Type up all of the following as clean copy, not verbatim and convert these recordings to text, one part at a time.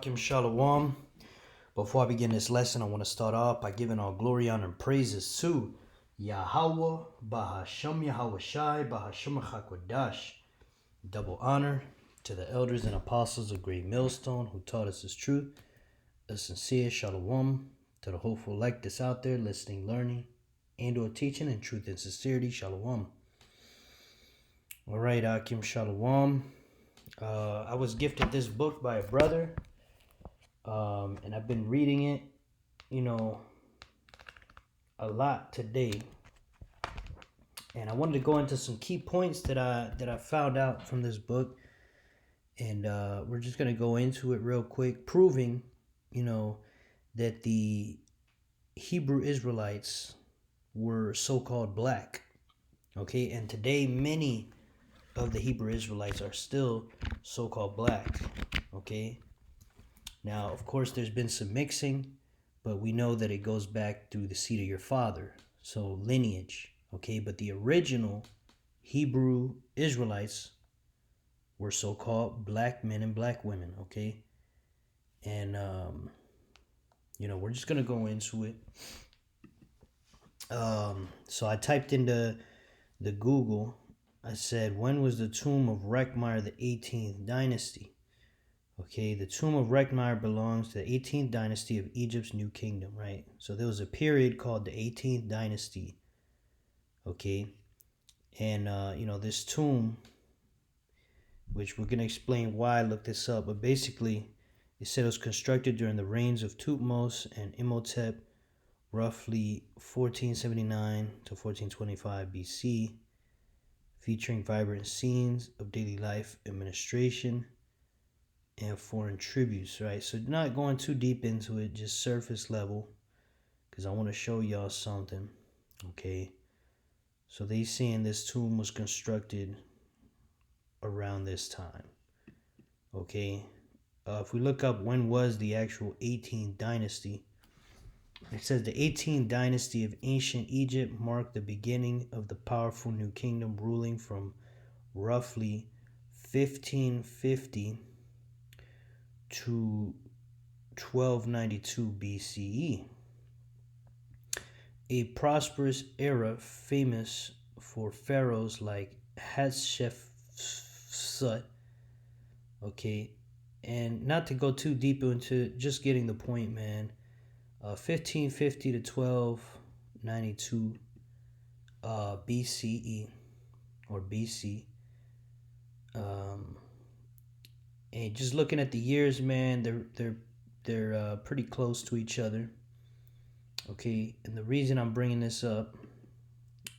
Shalom. Before I begin this lesson, I want to start off by giving all glory, honor, and praises to Yahweh, Bahashem Yahweh Shai, Bahashem HaKodash. Double honor to the elders and apostles of Great Millstone who taught us this truth. A sincere shalom to the hopeful elect that's out there listening, learning, and or teaching in truth and sincerity. Shalom. All right, Akim Shalom. I was gifted this book by a brother. And I've been reading it, a lot today. And I wanted to go into some key points that I found out from this book. And we're just going to go into it real quick, proving, that the Hebrew Israelites were so-called black. Okay, and today many of the Hebrew Israelites are still so-called black. Okay. Now, of course, there's been some mixing, but we know that it goes back through the seed of your father, so lineage, okay? But the original Hebrew Israelites were so-called black men and black women, okay? And, we're just going to go into it. So I typed into the Google, I said, when was the tomb of Rekhmire the 18th dynasty? Okay, the tomb of Rekhmire belongs to the 18th dynasty of Egypt's New Kingdom, right? So there was a period called the 18th dynasty, okay? And, this tomb, which we're going to explain why I looked this up, but basically it said it was constructed during the reigns of Thutmose and Imhotep, roughly 1479 to 1425 BC, featuring vibrant scenes of daily life, administration, and foreign tributes, right? So not going too deep into it, just surface level, because I want to show y'all something, okay? So they saying this tomb was constructed around this time, okay? If we look up when was the actual 18th dynasty, it says the 18th dynasty of ancient Egypt marked the beginning of the powerful new kingdom ruling from roughly 1550 to 1292 BCE. A prosperous era famous for pharaohs like Hatshepsut. Okay, and not to go too deep into just getting the point, man. 1550 to 1292 BCE or BC. And just looking at the years, man, they're pretty close to each other. Okay, and the reason I'm bringing this up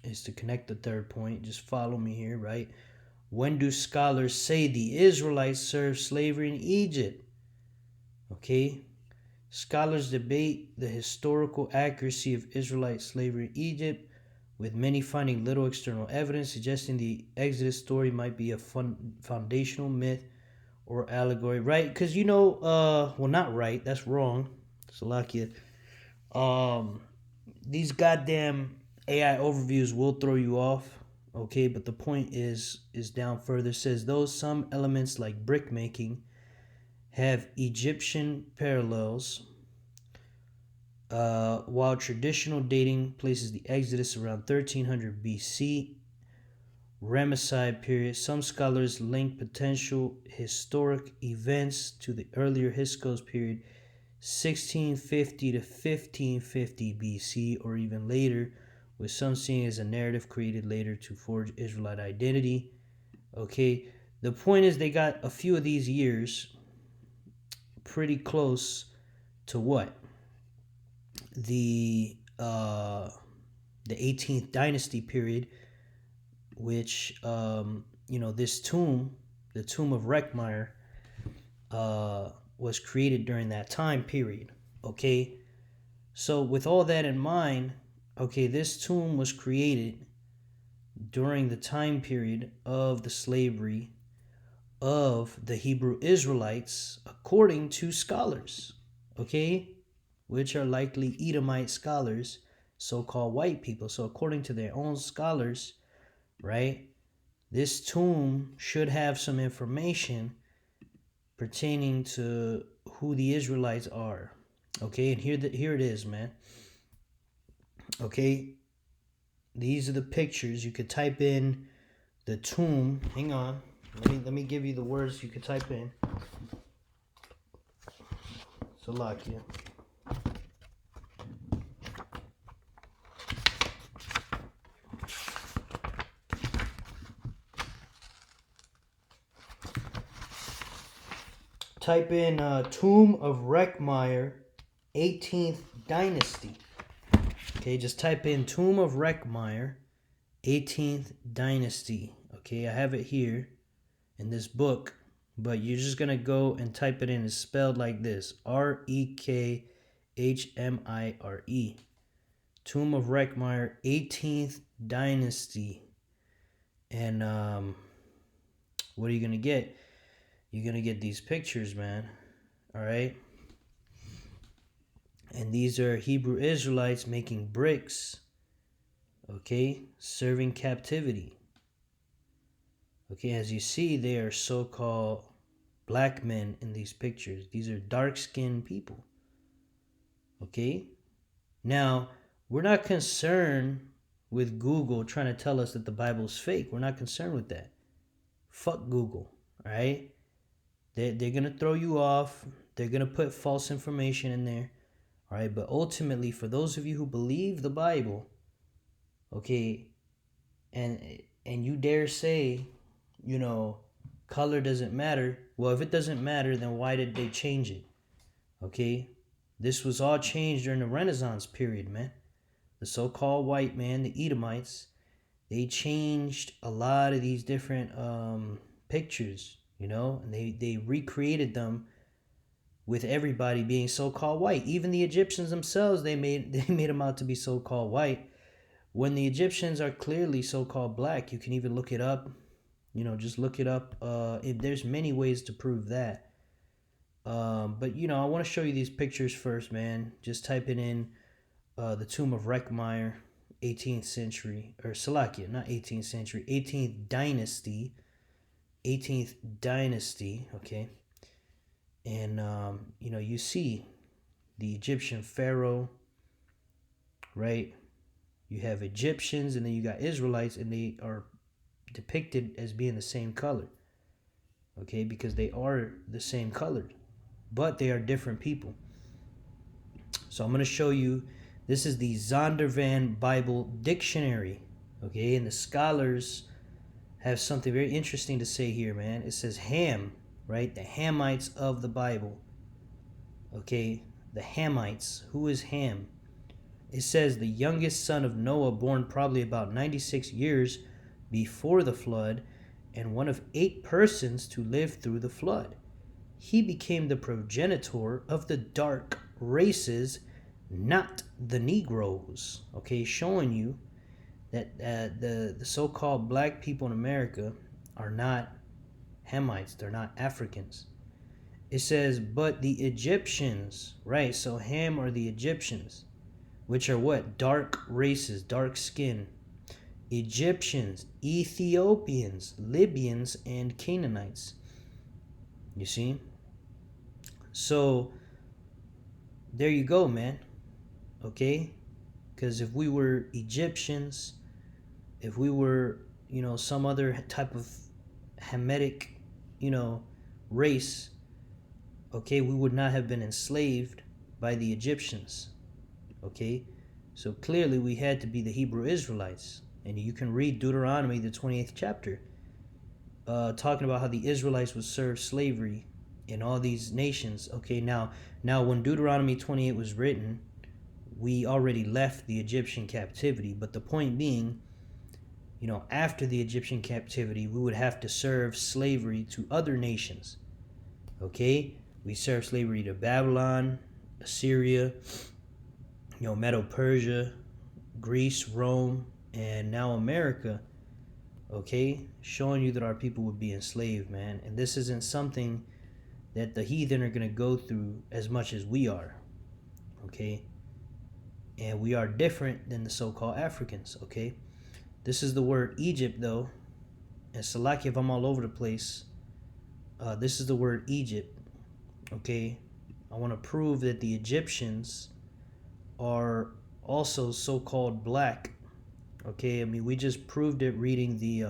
is to connect the third point. Just follow me here, right? When do scholars say the Israelites served slavery in Egypt? Okay, scholars debate the historical accuracy of Israelite slavery in Egypt, with many finding little external evidence suggesting the Exodus story might be a foundational myth or allegory, right? Because not right, that's wrong. Salakia. These goddamn AI overviews will throw you off, okay? But the point is down further. It says those some elements like brick making have Egyptian parallels, while traditional dating places the Exodus around 1300 BC. Ramesside period. Some scholars link potential historic events to the earlier Hyksos period, 1650 to 1550 BC, or even later, with some seeing as a narrative created later to forge Israelite identity. Okay, the point is they got a few of these years pretty close to what? The 18th dynasty period, which this tomb, the tomb of Rekhmire, was created during that time period. Okay, so with all that in mind, okay, this tomb was created during the time period of the slavery of the Hebrew Israelites, according to scholars, okay, which are likely Edomite scholars, so-called white people. So according to their own scholars, right, this tomb should have some information pertaining to who the Israelites are. Okay, and here it is, man. Okay, these are the pictures. You could type in the tomb. Hang on. Let me give you the words you could type in. Salakia. Type in Tomb of Reckmeyer, 18th Dynasty. Okay, just type in Tomb of Reckmeyer, 18th Dynasty. Okay, I have it here in this book, but you're just going to go and type it in. It's spelled like this, Rekhmire. Tomb of Reckmeyer, 18th Dynasty. And what are you going to get? You're going to get these pictures, man. All right? And these are Hebrew Israelites making bricks, okay, serving captivity. Okay, as you see, they are so-called black men in these pictures. These are dark-skinned people. Okay? Now, we're not concerned with Google trying to tell us that the Bible is fake. We're not concerned with that. Fuck Google, all right? They're going to throw you off. They're going to put false information in there. All right, but ultimately, for those of you who believe the Bible, okay, and you dare say, color doesn't matter. Well, if it doesn't matter, then why did they change it? Okay, this was all changed during the Renaissance period, man. The so-called white man, the Edomites, they changed a lot of these different pictures, and they recreated them with everybody being so-called white. Even the Egyptians themselves, they made them out to be so-called white, when the Egyptians are clearly so-called black. You can even look it up. Just look it up. There's many ways to prove that. But I want to show you these pictures first, man. Just typing in the tomb of Rekhmeyer, 18th century, or Salakia, not 18th century, 18th dynasty. 18th dynasty, okay. And, you see the Egyptian pharaoh, right? You have Egyptians, and then you got Israelites, and they are depicted as being the same color, okay? Because they are the same colored, but they are different people. So I'm going to show you, this is the Zondervan Bible Dictionary, okay? And the scholars have something very interesting to say here, man. It says Ham, right? The Hamites of the Bible. Okay, the Hamites. Who is Ham? It says the youngest son of Noah, born probably about 96 years before the flood, and one of 8 persons to live through the flood. He became the progenitor of the dark races, not the Negroes. Okay, showing you that the so-called black people in America are not Hamites. They're not Africans. It says, but the Egyptians, right? So Ham are the Egyptians, which are what? Dark races, dark skin. Egyptians, Ethiopians, Libyans, and Canaanites. You see? So there you go, man. Okay? Because if we were Egyptians, if we were, some other type of Hamitic, race, okay, we would not have been enslaved by the Egyptians. Okay? So clearly we had to be the Hebrew Israelites. And you can read Deuteronomy, the 28th chapter, talking about how the Israelites would serve slavery in all these nations. Okay, now when Deuteronomy 28 was written, we already left the Egyptian captivity. But the point being, after the Egyptian captivity, we would have to serve slavery to other nations. Okay? We served slavery to Babylon, Assyria, Medo-Persia, Greece, Rome, and now America. Okay? Showing you that our people would be enslaved, man. And this isn't something that the heathen are going to go through as much as we are. Okay? And we are different than the so-called Africans. Okay? This is the word Egypt, though. And Salaki, if I'm all over the place, this is the word Egypt. Okay? I want to prove that the Egyptians are also so-called black. Okay, I mean, we just proved it reading the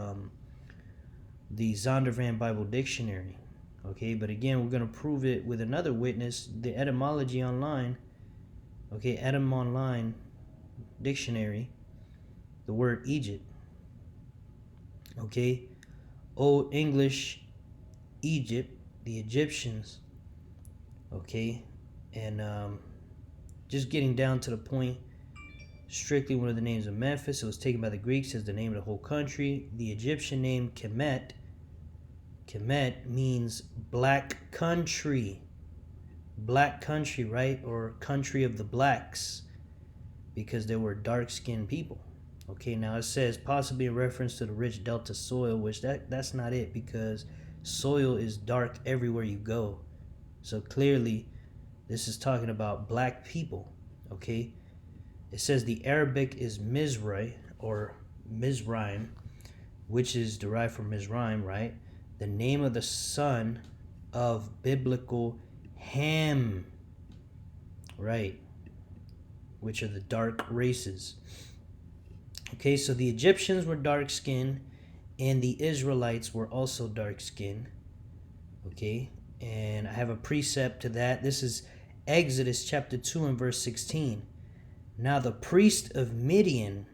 Zondervan Bible Dictionary. Okay, but again, we're going to prove it with another witness, the Etymology Online. Okay, Etym Online Dictionary, the word Egypt. Okay, Old English, Egypt, the Egyptians. Okay, and just getting down to the point, strictly one of the names of Memphis. It was taken by the Greeks as the name of the whole country. The Egyptian name Kemet means black country. Black country, right? Or country of the blacks, because they were dark-skinned people. Okay, now it says possibly in reference to the rich delta soil, which that's not it, because soil is dark everywhere you go. So clearly, this is talking about black people. Okay, it says the Arabic is Mizraim or Mizraim, which is derived from Mizraim, right? The name of the son of biblical Ham, right? Which are the dark races. Okay, so the Egyptians were dark skinned and the Israelites were also dark skinned. Okay, and I have a precept to that. This is Exodus chapter 2 and verse 16. Now the priest of Midian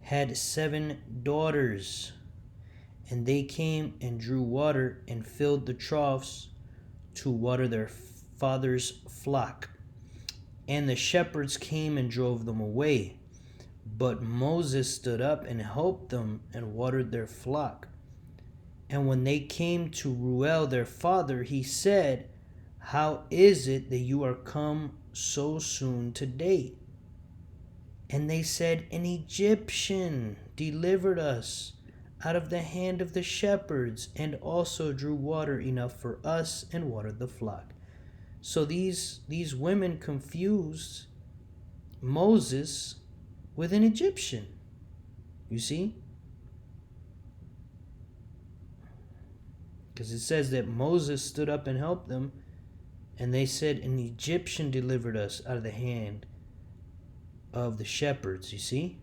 had 7 daughters, and they came and drew water and filled the troughs to water their father's flock. And the shepherds came and drove them away. But Moses stood up and helped them and watered their flock. And when they came to Reuel their father, he said, how is it that you are come so soon today? And they said, an Egyptian delivered us out of the hand of the shepherds, and also drew water enough for us and watered the flock. So these women confused Moses with an Egyptian. You see? Because it says that Moses stood up and helped them, and they said, an Egyptian delivered us out of the hand of the shepherds, you see?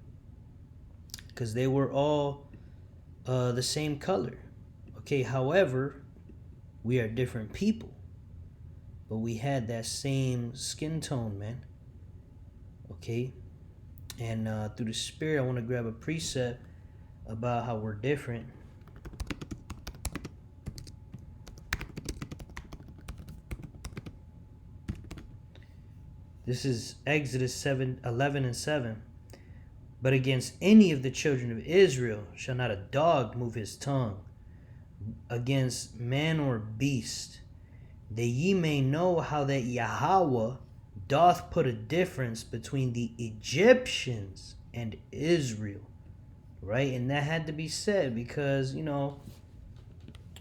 Because they were all the same color. Okay, however, we are different people, but we had that same skin tone, man. Okay, and through the Spirit, I want to grab a precept about how we're different. This is Exodus 7:11 and 7. But against any of the children of Israel shall not a dog move his tongue, against man or beast, that ye may know how that Yahweh doth put a difference between the Egyptians and Israel. Right? And that had to be said because,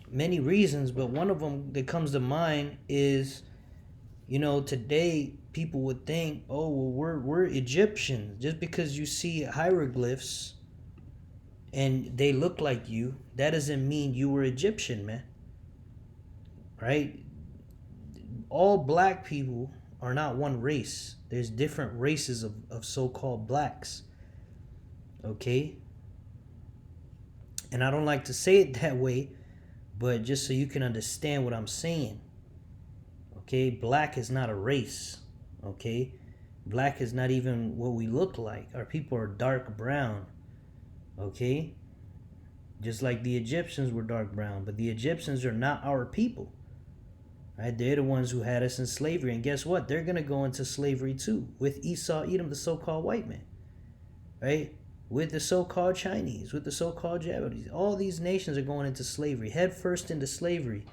many reasons, but one of them that comes to mind is, today people would think, oh, well, we're Egyptians. Just because you see hieroglyphs and they look like you, that doesn't mean you were Egyptian, man. Right? All black people are not one race. There's different races of so-called blacks. Okay? And I don't like to say it that way, but just so you can understand what I'm saying. Okay? Black is not a race. Okay? Black is not even what we look like. Our people are dark brown. Okay? Just like the Egyptians were dark brown. But the Egyptians are not our people. Right? They're the ones who had us in slavery. And guess what? They're going to go into slavery too. With Esau, Edom, the so-called white man. Right? With the so-called Chinese. With the so-called Japanese. All these nations are going into slavery. Head first into slavery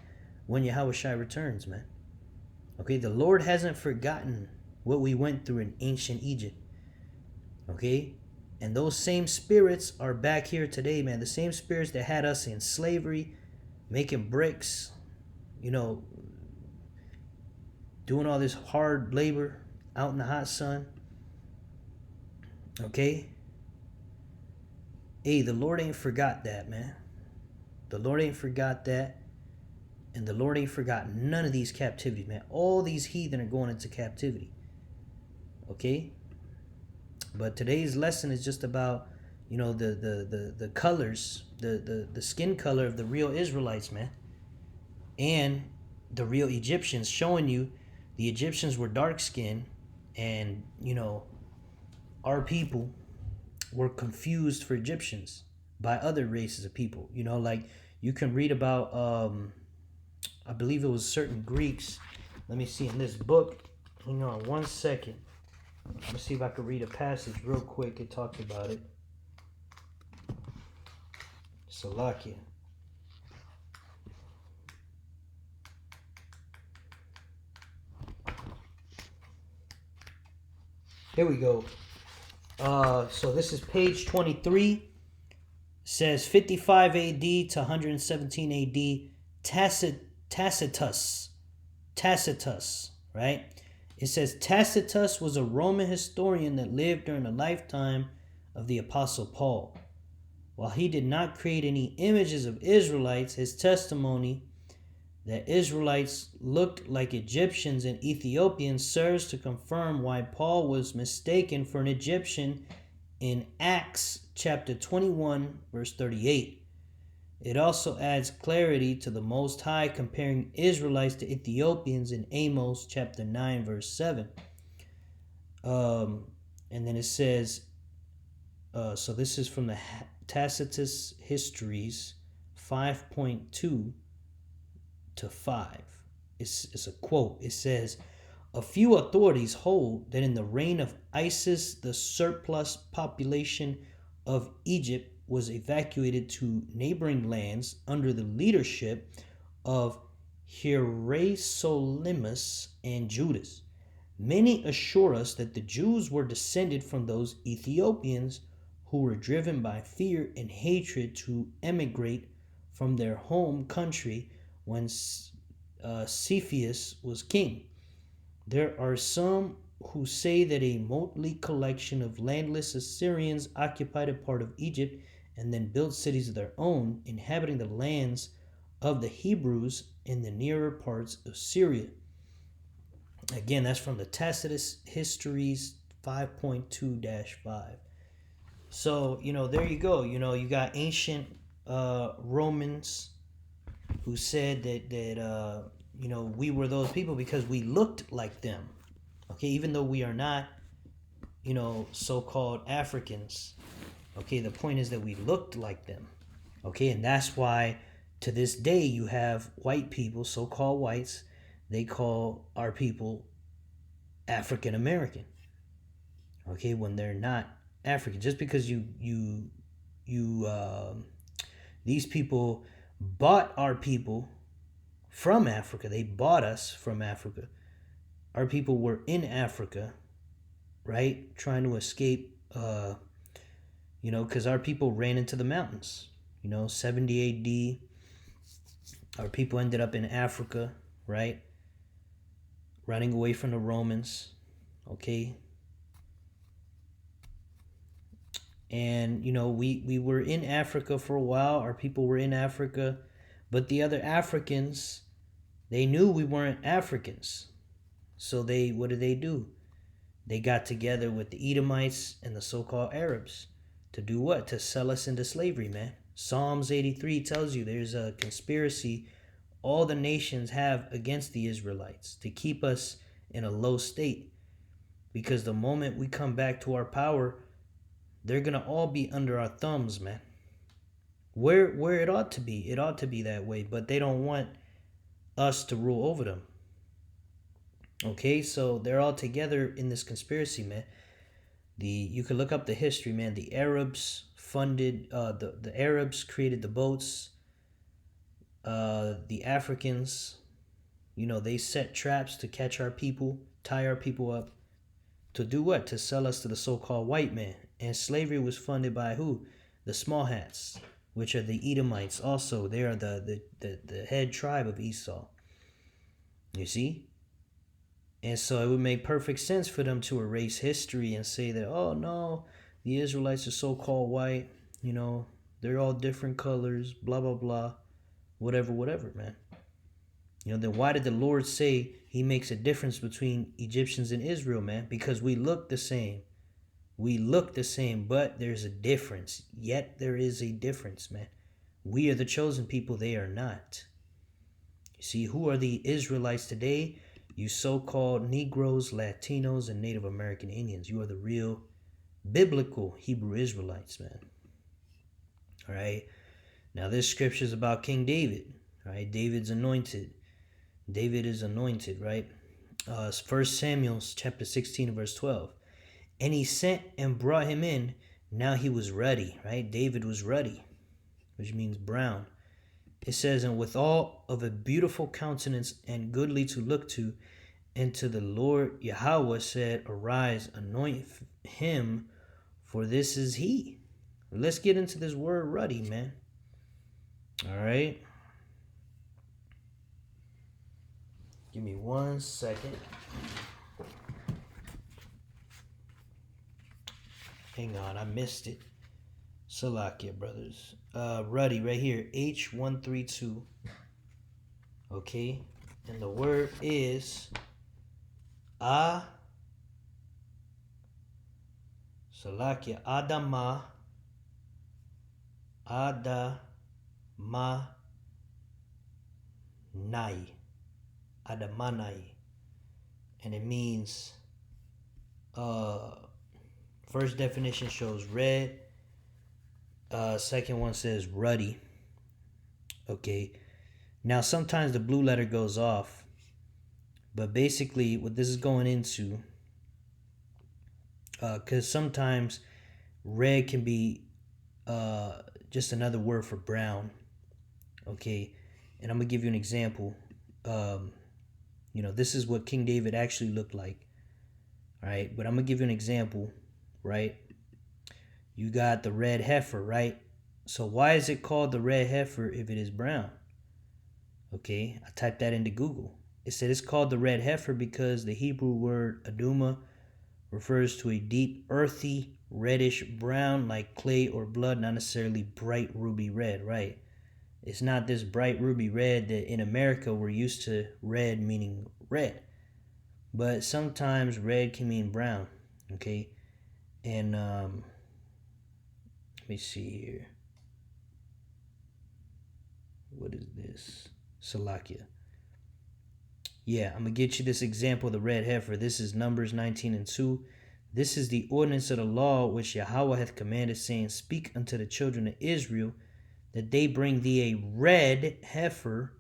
when Yahweh Shai returns, man. Okay? The Lord hasn't forgotten what we went through in ancient Egypt. Okay? And those same spirits are back here today, man. The same spirits that had us in slavery, making bricks, doing all this hard labor out in the hot sun. Okay? Hey, the Lord ain't forgot that, man. The Lord ain't forgot that. And the Lord ain't forgotten none of these captivities, man. All these heathen are going into captivity. Okay? But today's lesson is just about, the colors, the skin color of the real Israelites, man. And the real Egyptians, showing you the Egyptians were dark skinned, and our people were confused for Egyptians by other races of people. Like you can read about I believe it was certain Greeks. Let me see in this book. Hang on 1 second. Let's see if I could read a passage real quick. It talked about it. Salakia. Here we go. So this is page 23. It says 55 AD to 117 AD. Tacitus, right? It says Tacitus was a Roman historian that lived during the lifetime of the Apostle Paul. While he did not create any images of Israelites, his testimony that Israelites looked like Egyptians and Ethiopians serves to confirm why Paul was mistaken for an Egyptian in Acts chapter 21, verse 38. It also adds clarity to the Most High comparing Israelites to Ethiopians in Amos chapter 9, verse 7. And then it says, so this is from the Tacitus Histories 5.2 to 5. It's a quote. It says, a few authorities hold that in the reign of Isis, the surplus population of Egypt was evacuated to neighboring lands under the leadership of Hierosonymus and Judas. Many assure us that the Jews were descended from those Ethiopians who were driven by fear and hatred to emigrate from their home country when Cepheus was king. There are some who say that a motley collection of landless Assyrians occupied a part of Egypt and then built cities of their own, inhabiting the lands of the Hebrews in the nearer parts of Syria. Again, that's from the Tacitus Histories 5.2-5. So, there you go. You got ancient Romans who said that we were those people because we looked like them. Okay, even though we are not, so-called Africans. Okay, the point is that we looked like them. Okay, and that's why to this day you have white people, so-called whites, they call our people African American. Okay, when they're not African. Just because these people bought our people from Africa. They bought us from Africa. Our people were in Africa, right? Trying to escape, because our people ran into the mountains. 70 AD. Our people ended up in Africa, right? Running away from the Romans, okay? And, we were in Africa for a while. Our people were in Africa. But the other Africans, they knew we weren't Africans. So what did they do? They got together with the Edomites and the so-called Arabs to do what? To sell us into slavery, man. Psalms 83 tells you there's a conspiracy all the nations have against the Israelites to keep us in a low state. Because the moment we come back to our power, they're going to all be under our thumbs, man. Where it ought to be. It ought to be that way. But they don't want us to rule over them. Okay, so they're all together in this conspiracy, man. You can look up the history, man. The Arabs funded, the Arabs created the boats. The Africans, they set traps to catch our people, tie our people up. To do what? To sell us to the so-called white man. And slavery was funded by who? The small hats, which are the Edomites. Also, they are the head tribe of Esau. You see? And so it would make perfect sense for them to erase history and say that, oh no, the Israelites are so-called white, they're all different colors, blah, blah, blah, whatever, man. Then why did the Lord say he makes a difference between Egyptians and Israel, man? Because we look the same. We look the same, but there's a difference. Yet there is a difference, man. We are the chosen people, they are not. You see, who are the Israelites today? You so-called Negroes, Latinos, and Native American Indians. You are the real biblical Hebrew Israelites, man. All right. Now this scripture is about King David. Right? David's anointed. David is anointed, right? 1 Samuel chapter 16 verse 12. And he sent and brought him in. Now he was ruddy, right? David was ruddy, which means brown. It says, and withal of a beautiful countenance and goodly to look to, and to the Lord Yahweh said, arise, anoint him, for this is he. Let's get into this word ruddy, man. All right. Give me 1 second. Hang on, I missed it. Salakia, brothers. Ruddy, right here. H132. Okay. And the word is Salakia. Adamanai. Adamanai. And it means, first definition shows red. Second one says ruddy. Okay. Now, sometimes the blue letter goes off. But basically, what this is going into, because sometimes red can be just another word for brown. Okay. And I'm going to give you an example. This is what King David actually looked like. All right. But I'm going to give you an example, right? You got the red heifer, right? So why is it called the red heifer if it is brown? Okay, I typed that into Google. It said it's called the red heifer because the Hebrew word aduma refers to a deep, earthy, reddish brown like clay or blood, not necessarily bright ruby red, right? It's not this bright ruby red that in America we're used to red meaning red. But sometimes red can mean brown, okay? And let me see here. What is this? Salakia. Yeah, I'm going to get you this example of the red heifer. This is Numbers 19:2. This is the ordinance of the law which Yahweh hath commanded, saying, speak unto the children of Israel that they bring thee a red heifer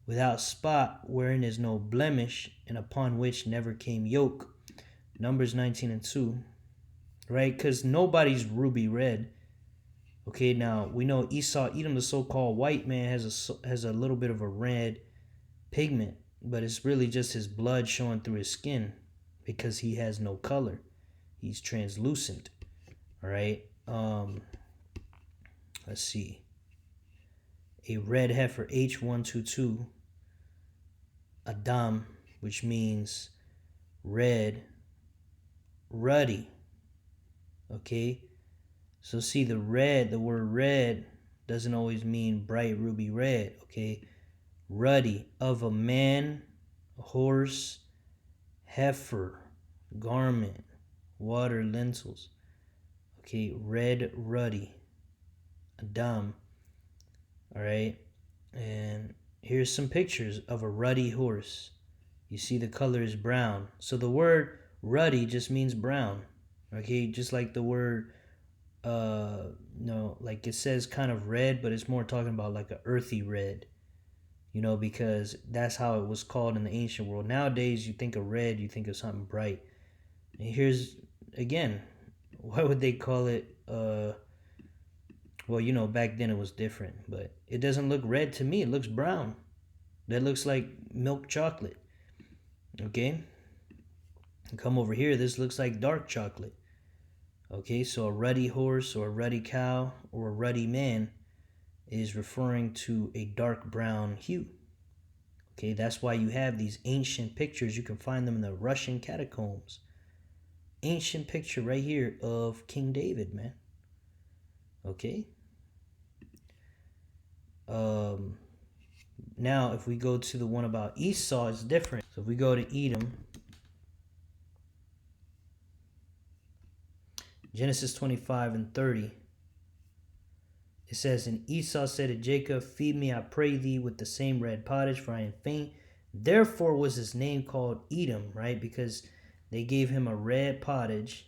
without spot, wherein is no blemish, and upon which never came yoke. Numbers 19:2. Right? Because nobody's ruby red. Okay, now we know Esau, Edom, the so-called white man, has a little bit of a red pigment, but it's really just his blood showing through his skin because he has no color. He's translucent. All right. Let's see. A red heifer, H122, Adam, which means red, ruddy. Okay. So see, the word red doesn't always mean bright ruby red. Okay. Ruddy, of a man, horse, heifer, garment, water, lentils. Okay, red, ruddy, Adam. All right, and here's some pictures of a ruddy horse. You see the color is brown. So the word ruddy just means brown. Okay, just like the word, like it says kind of red, but it's more talking about like a earthy red. Because that's how it was called in the ancient world. Nowadays, you think of red, you think of something bright. And here's, again, why would they call it, back then it was different. But it doesn't look red to me. It looks brown. That looks like milk chocolate. Okay? And come over here, this looks like dark chocolate. Okay, so a ruddy horse or a ruddy cow or a ruddy man is referring to a dark brown hue. Okay, that's why you have these ancient pictures. You can find them in the Russian catacombs. Ancient picture right here of King David, man. Okay. Now, if we go to the one about Esau, it's different. So if we go to Edom, Genesis 25 and 30, it says, And Esau said to Jacob, Feed me, I pray thee, with the same red pottage, for I am faint. Therefore was his name called Edom, right? Because they gave him a red pottage,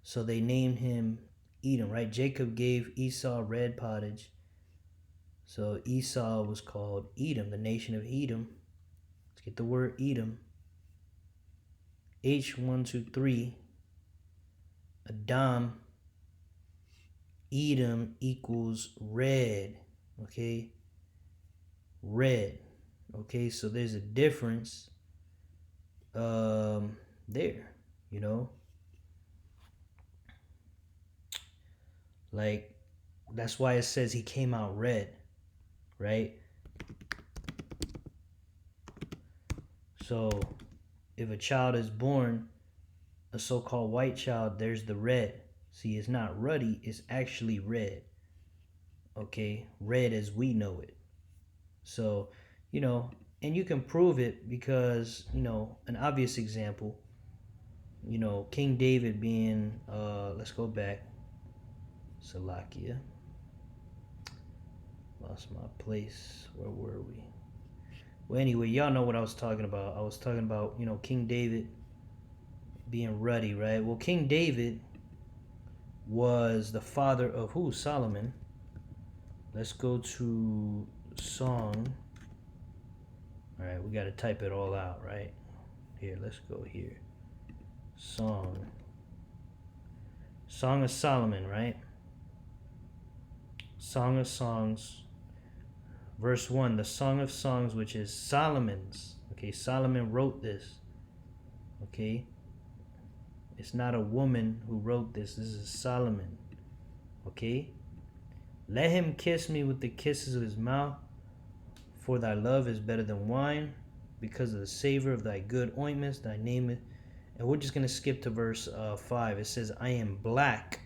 so they named him Edom, right? Jacob gave Esau red pottage, so Esau was called Edom, the nation of Edom. Let's get the word Edom. H123, Adam, Edom equals red, okay? Red, okay? So there's a difference there, you know? Like, that's why it says he came out red, right? So if a child is born, a so-called white child, there's the red. See, it's not ruddy, it's actually red. Okay, red as we know it. So, and you can prove it because, an obvious example, King David being, let's go back, Salakia. Lost my place. Where were we? Well, anyway, y'all know what I was talking about. I was talking about, King David being ruddy, right? Well, King David was the father of who? Solomon. Let's go to Song. All right, we got to type it all out, right? Here, let's go here. Song of Solomon, right? Song of Songs, verse 1, the Song of Songs, which is Solomon's. Okay, Solomon wrote this. Okay, it's not a woman who wrote this. This is Solomon. Okay, let him kiss me with the kisses of his mouth, for thy love is better than wine, because of the savor of thy good ointments, thy name is. And we're just going to skip to verse 5. It says, I am black,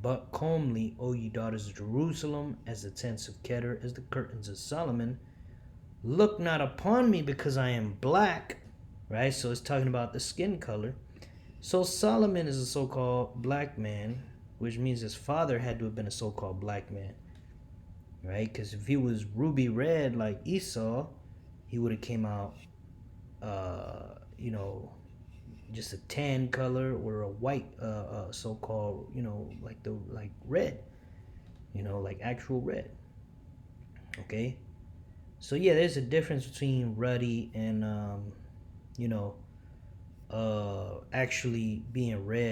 but comely, O ye daughters of Jerusalem, as the tents of Kedar, as the curtains of Solomon. Look not upon me because I am black. Right? So it's talking about the skin color. So Solomon is a so-called black man, which means his father had to have been a so-called black man. Right? Because if he was ruby red like Esau, he would have came out, just a tan color or a white, so-called, like red, like actual red. Okay, so yeah, there's a difference between ruddy and actually being red.